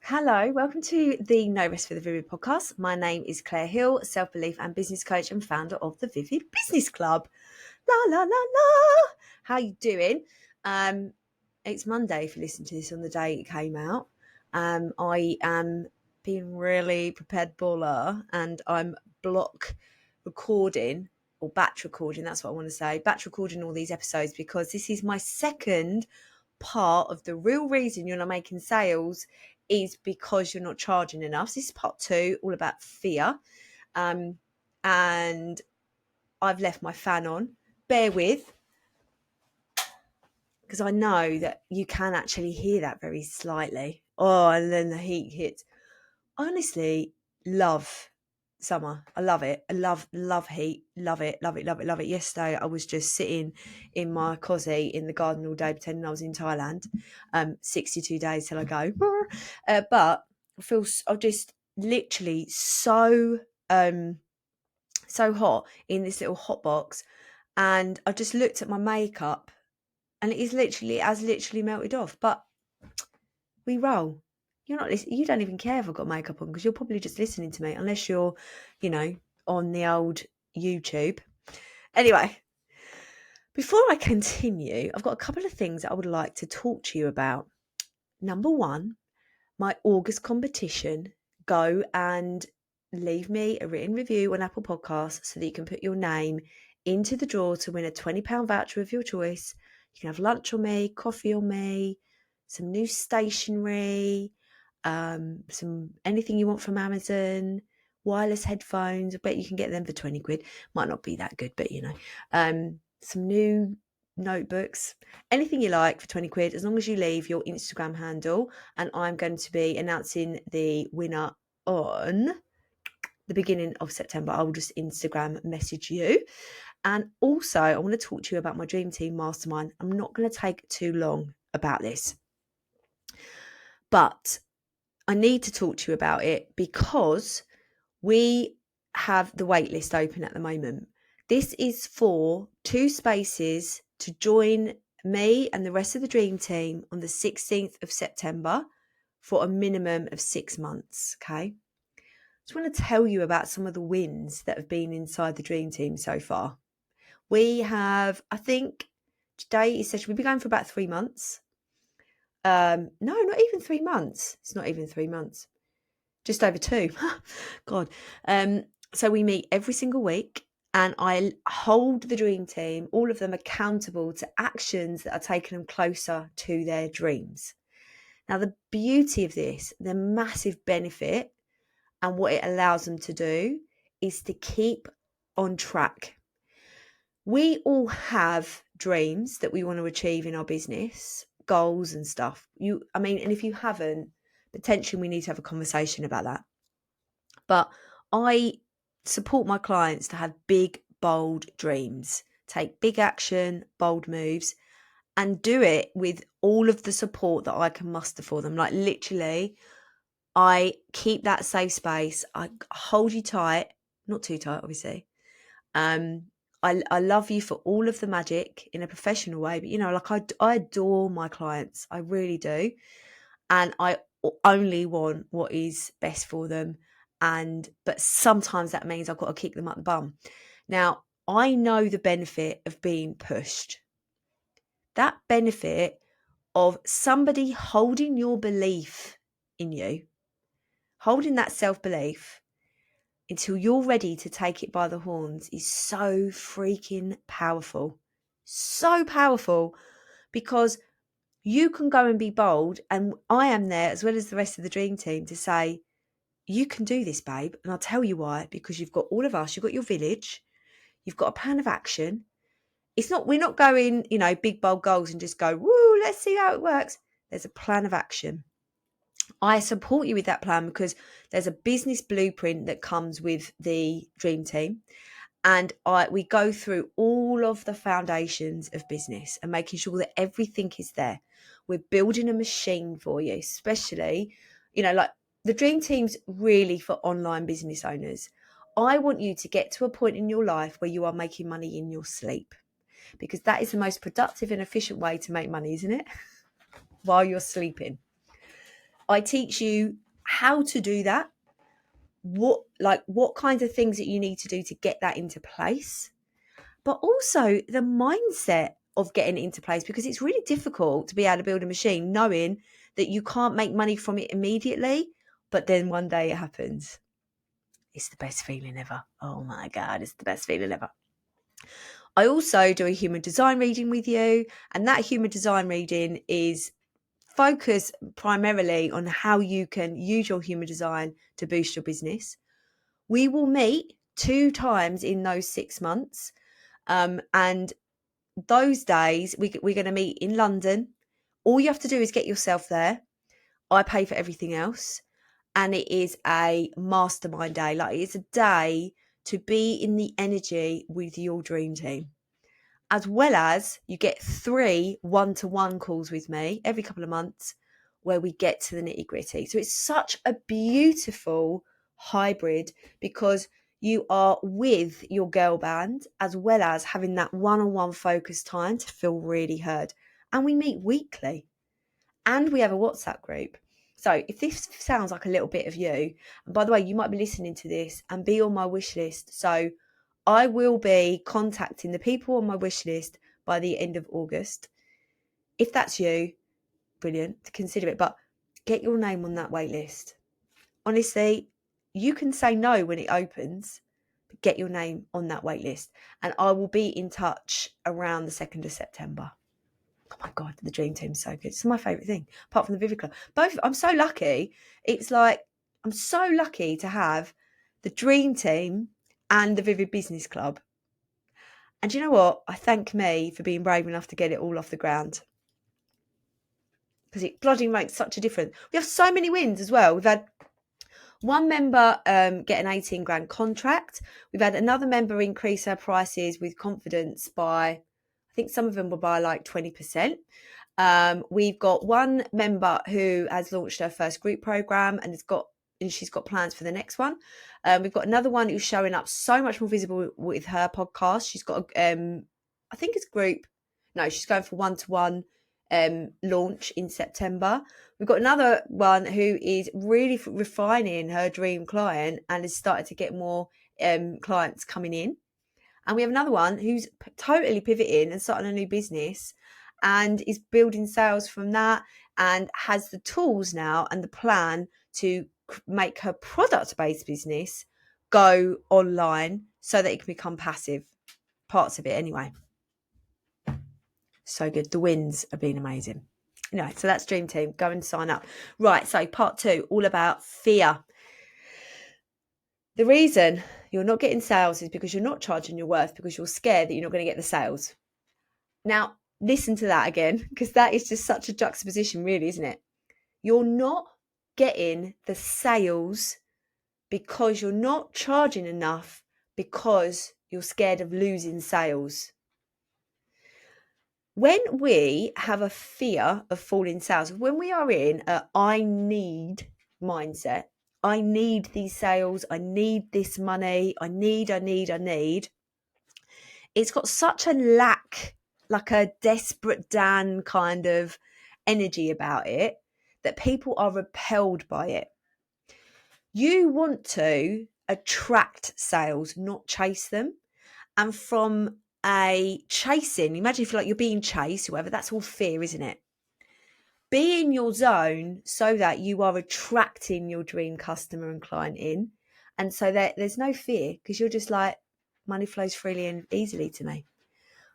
Hello, welcome to the No Rest for the Vivi podcast. My name is Claire Hill, self-belief and business coach and founder of the Vivi Business Club. La la la la. How you doing? It's Monday if you listen to this on the day it came out. I am being really prepared baller and I'm block recording or batch recording, that's what I want to say. Batch recording all these episodes because this is my second part of the real reason you're not making sales is because you're not charging enough. So this is part 2, all about fear. And I've left my fan on. Bear with, because I know that you can actually hear that very slightly. Oh, and then the heat hits. I honestly love summer. I love it. I love heat. Love it. Yesterday I was just sitting in my cozy in the garden all day pretending I was in Thailand. 62 days till I go. But I'm just literally so hot in this little hot box, and I just looked at my makeup and it has literally melted off. But we roll. You're not listening. You don't even care if I've got makeup on because you're probably just listening to me, unless you're, on the old YouTube. Anyway, before I continue, I've got a couple of things that I would like to talk to you about. Number one, my August competition. Go and leave me a written review on Apple Podcasts so that you can put your name into the draw to win a £20 voucher of your choice. You can have lunch on me, coffee on me, some new stationery, some anything you want from Amazon, wireless headphones. I bet you can get them for 20 quid. Might not be that good, but some new notebooks, anything you like for 20 quid, as long as you leave your Instagram handle. And I'm going to be announcing the winner on the beginning of September. I will just Instagram message you. And also, I want to talk to you about my Dream Team Mastermind. I'm not going to take too long about this, but I need to talk to you about it because we have the waitlist open at the moment. This is for 2 spaces to join me and the rest of the Dream Team on the 16th of September for a minimum of 6 months, okay? I just want to tell you about some of the wins that have been inside the Dream Team so far. We have, I think, today is session, we've been going for about 3 months. No, not even 3 months. It's not even 3 months. Just over 2. God. So we meet every single week and I hold the Dream Team, all of them, accountable to actions that are taking them closer to their dreams. Now, the beauty of this, the massive benefit and what it allows them to do is to keep on track. We all have dreams that we want to achieve in our business, goals and stuff. And if you haven't, potentially we need to have a conversation about that. But I support my clients to have big, bold dreams, take big action, bold moves, and do it with all of the support that I can muster for them. Like literally, I keep that safe space. I hold you tight, not too tight, obviously. I love you for all of the magic in a professional way, but I adore my clients. I really do. And I only want what is best for them. But sometimes that means I've got to kick them up the bum. Now, I know the benefit of being pushed. That benefit of somebody holding your belief in you, holding that self-belief until you're ready to take it by the horns is so freaking powerful. So powerful because you can go and be bold, and I am there as well as the rest of the Dream Team to say, you can do this, babe. And I'll tell you why, because you've got all of us, you've got your village, you've got a plan of action. We're not going, big bold goals and just go, woo, let's see how it works. There's a plan of action. I support you with that plan because there's a business blueprint that comes with the Dream Team. And we go through all of the foundations of business and making sure that everything is there. We're building a machine for you, especially, like the Dream Team's really for online business owners. I want you to get to a point in your life where you are making money in your sleep, because that is the most productive and efficient way to make money, isn't it? While you're sleeping. I teach you how to do that, what kinds of things that you need to do to get that into place, but also the mindset of getting it into place, because it's really difficult to be able to build a machine knowing that you can't make money from it immediately, but then one day it happens. It's the best feeling ever. Oh my God, it's the best feeling ever. I also do a human design reading with you, and that human design reading is focused primarily on how you can use your human design to boost your business. We will meet 2 times in those 6 months, and those days we're going to meet in London. All you have to do is get yourself there. I pay for everything else, and it is a mastermind day. Like, it's a day to be in the energy with your dream team, as well as you get 3 one-to-one calls with me every couple of months where we get to the nitty-gritty. So it's such a beautiful hybrid, because you are with your girl band as well as having that one-on-one focus time to feel really heard. And we meet weekly, and we have a WhatsApp group. So if this sounds like a little bit of you, and by the way, you might be listening to this and be on my wish list. So I will be contacting the people on my wish list by the end of August. If that's you, brilliant, consider it. But get your name on that wait list. Honestly, you can say no when it opens, but get your name on that wait list. And I will be in touch around the 2nd of September. Oh my God, the dream team's so good. It's my favourite thing, apart from the Vivi Club. Both, I'm so lucky. It's like, I'm so lucky to have the dream team and the Vivid Business Club. And you know what? I thank me for being brave enough to get it all off the ground, because it bloody makes such a difference. We have so many wins as well. We've had one member get an 18 grand contract. We've had another member increase her prices with confidence by, I think some of them were by like 20%. We've got one member who has launched her first group program and she's got plans for the next one. We've got another one who's showing up so much more visible with her podcast. She's got I think it's group. No, she's going for one-to-one launch in September. We've got another one who is really refining her dream client and has started to get more clients coming in. And we have another one who's totally pivoting and starting a new business and is building sales from that, and has the tools now and the plan to make her product-based business go online so that it can become passive. Parts of it anyway. So good. The wins have been amazing. Anyway, so that's Dream Team. Go and sign up. Right, so part 2, all about fear. The reason you're not getting sales is because you're not charging your worth, because you're scared that you're not going to get the sales. Now, listen to that again, because that is just such a juxtaposition, really, isn't it? You're not getting the sales because you're not charging enough, because you're scared of losing sales. When we have a fear of falling sales, when we are in a I need mindset, I need these sales, I need this money, I need, it's got such a lack, like a desperate Dan kind of energy about it, that people are repelled by it. You want to attract sales, not chase them. And from a chasing, imagine if you're being chased, whoever, that's all fear, isn't it? Be in your zone so that you are attracting your dream customer and client in. And so that there's no fear, because you're just like, money flows freely and easily to me.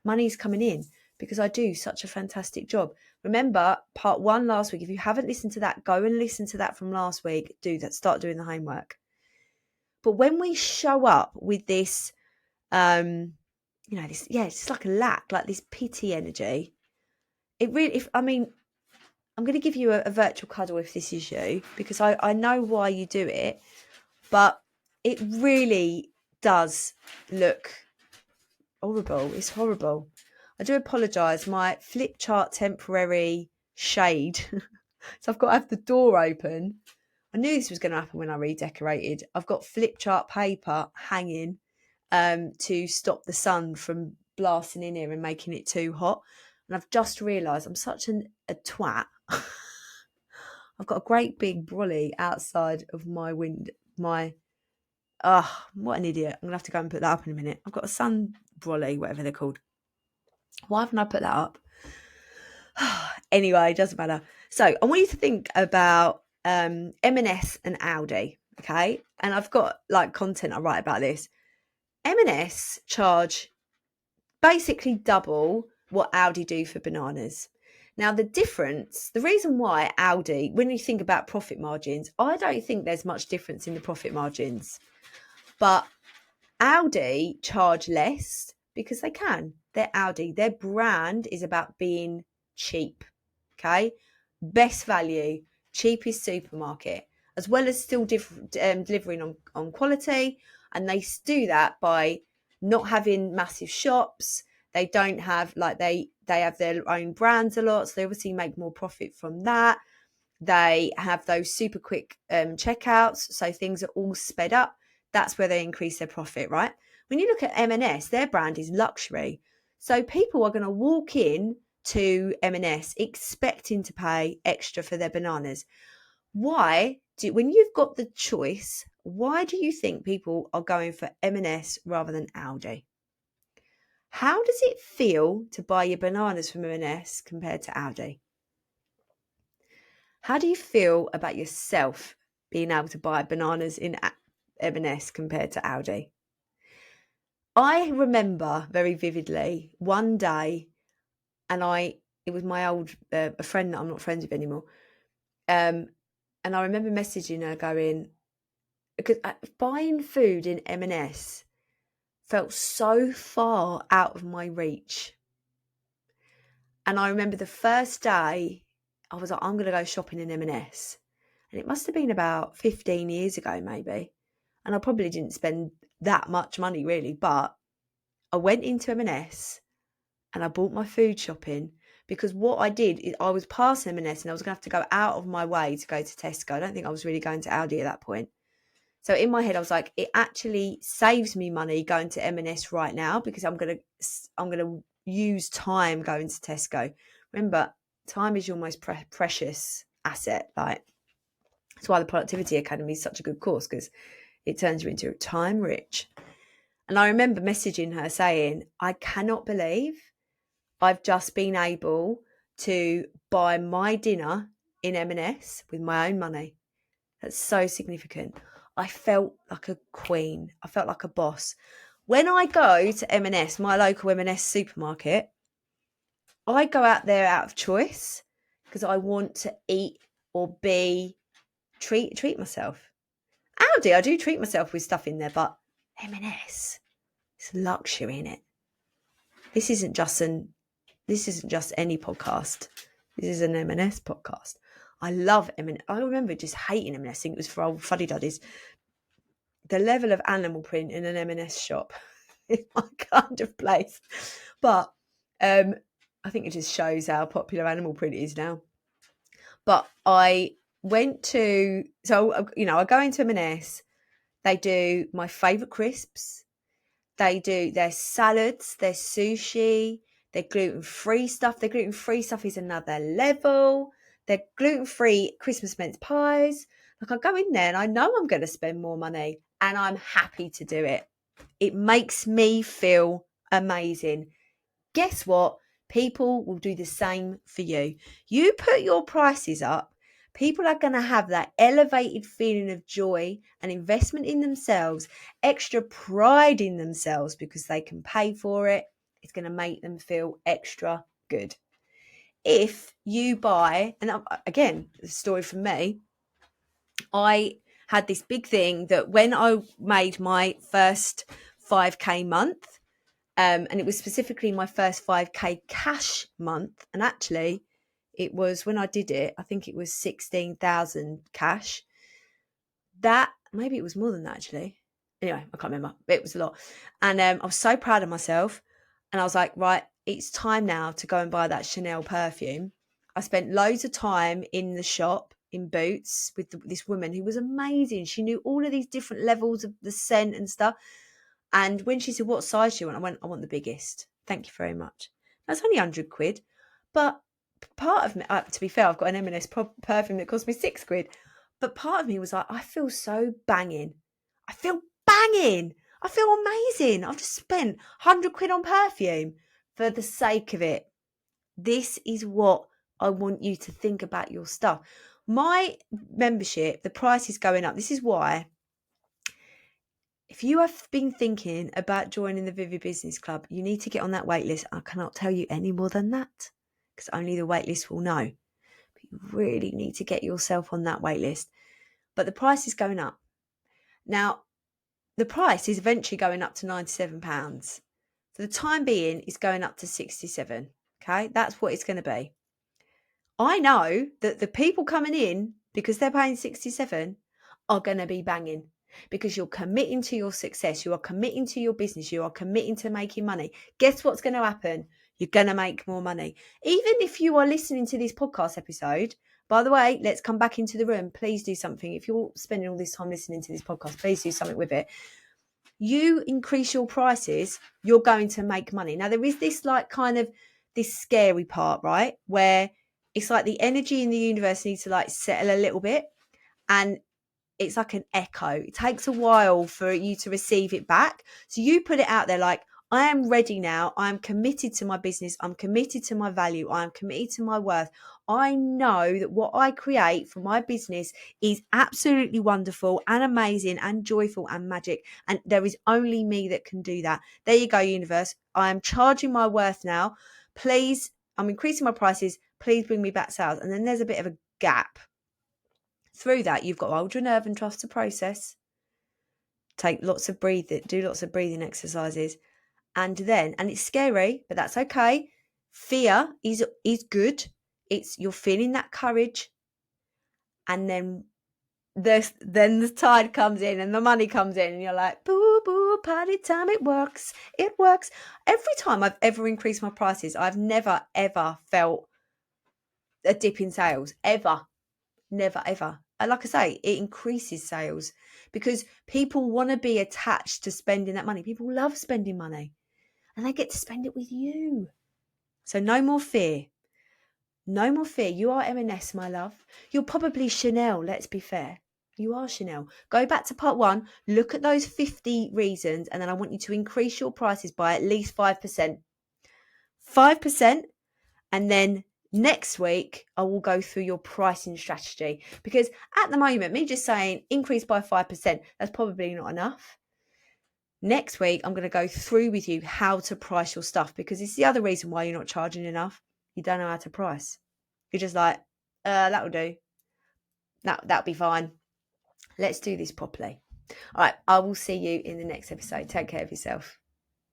Money's coming in because I do such a fantastic job. Remember part 1 last week. If you haven't listened to that, go and listen to that from last week. Do that. Start doing the homework. But when we show up with this, this, it's like a lack, like this pity energy. It really, I'm going to give you a virtual cuddle if this is you, because I know why you do it, but it really does look horrible. It's horrible. I do apologise. My flip chart temporary shade. So I've got to have the door open. I knew this was going to happen when I redecorated. I've got flip chart paper hanging to stop the sun from blasting in here and making it too hot. And I've just realised I'm such a twat. I've got a great big brolly outside of my window. What an idiot. I'm going to have to go and put that up in a minute. I've got a sun brolly, whatever they're called. Why haven't I put that up? Anyway, it doesn't matter. So I want you to think about M&S and Aldi, okay? And I've got like content I write about this. M&S charge basically double what Aldi do for bananas. Now, the difference, the reason why Aldi, when you think about profit margins, I don't think there's much difference in the profit margins. But Aldi charge less because they can. They're Aldi. Their brand is about being cheap, okay? Best value, cheapest supermarket, as well as still delivering on quality. And they do that by not having massive shops. They don't have, like, they have their own brands a lot, so they obviously make more profit from that. They have those super quick checkouts, so things are all sped up. That's where they increase their profit, right? When you look at M&S, their brand is luxury. So people are going to walk in to M&S expecting to pay extra for their bananas. When you've got the choice, why do you think people are going for M&S rather than Aldi? How does it feel to buy your bananas from M&S compared to Aldi? How do you feel about yourself being able to buy bananas in M&S compared to Aldi? I remember very vividly one day, and it was my old a friend that I'm not friends with anymore, and I remember messaging her going, because buying food in M&S felt so far out of my reach. And I remember the first day I was like, I'm going to go shopping in M&S. And it must have been about 15 years ago, maybe. And I probably didn't spend that much money, really. But I went into M&S and I bought my food shopping, because what I did is I was past M&S and I was going to have to go out of my way to go to Tesco. I don't think I was really going to Aldi at that point. So in my head, I was like, it actually saves me money going to M&S right now, because I'm going to use time going to Tesco. Remember, time is your most precious asset. Like, that's why the Productivity Academy is such a good course, because it turns you into time rich. And I remember messaging her saying, I cannot believe I've just been able to buy my dinner in M&S with my own money. That's so significant. I felt like a queen. I felt like a boss. When I go to M&S, my local M&S supermarket, I go out there out of choice, because I want to eat or treat myself. Aldi, I do treat myself with stuff in there, but M&S, it's luxury in it. This isn't just any podcast. This is an M&S podcast. I love M&S. I remember just hating M&S. I think it was for old fuddy-duddies. The level of animal print in an M&S shop is my kind of place. But I think it just shows how popular animal print is now. But I went to, I go into M&S. They do my favourite crisps. They do their salads, their sushi, their gluten-free stuff. Their gluten-free stuff is another level. Their gluten-free Christmas mince pies. Like, I go in there and I know I'm going to spend more money, and I'm happy to do it. It makes me feel amazing. Guess what? People will do the same for you. You put your prices up, people are going to have that elevated feeling of joy and investment in themselves, extra pride in themselves, because they can pay for it. It's going to make them feel extra good. If you buy, and again, the story from me, I had this big thing that when I made my first 5K month, and it was specifically my first 5K cash month. And actually, it was, when I did it, I think it was 16,000 cash. That, maybe it was more than that, actually. Anyway, I can't remember. It was a lot. And I was so proud of myself. And I was like, right, it's time now to go and buy that Chanel perfume. I spent loads of time in the shop, in Boots, with this woman who was amazing. She knew all of these different levels of the scent and stuff. And when she said, what size do you want? I went, I want the biggest. Thank you very much. That's only 100 quid. But part of me, to be fair, I've got an M&S perfume that cost me £6, but part of me was like, I feel so banging. I feel banging. I feel amazing. I've just spent £100 on perfume for the sake of it. This is what I want you to think about your stuff. My membership, the price is going up. This is why. If you have been thinking about joining the Vivi Business Club, you need to get on that wait list. I cannot tell you any more than that because only the wait list will know. But you really need to get yourself on that wait list. But the price is going up. Now, the price is eventually going up to £97. For the time being, it's going up to £67. Okay, that's what it's going to be. I know that the people coming in, because they're paying £67, are going to be banging. Because you're committing to your success, you are committing to your business, you are committing to making money. Guess what's going to happen? You're going to make more money. Even if you are listening to this podcast episode, by the way, let's come back into the room. Please do something. If you're spending all this time listening to this podcast, please do something with it. You increase your prices, you're going to make money. Now, there is this like kind of this scary part, right? Where it's like the energy in the universe needs to like settle a little bit. And it's like an echo. It takes a while for you to receive it back. So you put it out there like, I am ready now. I am committed to my business. I'm committed to my value. I am committed to my worth. I know that what I create for my business is absolutely wonderful and amazing and joyful and magic. And there is only me that can do that. There you go, universe. I am charging my worth now. Please, I'm increasing my prices. Please bring me back sales. And then there's a bit of a gap. Through that, you've got to hold your nerve and trust the process. Do lots of breathing exercises. And it's scary, but that's okay. Fear is good. You're feeling that courage. And then the tide comes in and the money comes in and you're like, boo, boo, party time, it works. It works. Every time I've ever increased my prices, I've never, ever felt a dip in sales. Ever. Never, ever. And like I say, it increases sales because people want to be attached to spending that money. People love spending money and they get to spend it with you. So no more fear. No more fear. You are M&S, my love. You're probably Chanel, let's be fair. You are Chanel. Go back to part 1, look at those 50 reasons, and then I want you to increase your prices by at least 5%. 5%, and then next week, I will go through your pricing strategy because at the moment, me just saying increase by 5%, that's probably not enough. Next week, I'm going to go through with you how to price your stuff because it's the other reason why you're not charging enough. You don't know how to price. You're just like, that'll do. That'll be fine. Let's do this properly. All right, I will see you in the next episode. Take care of yourself.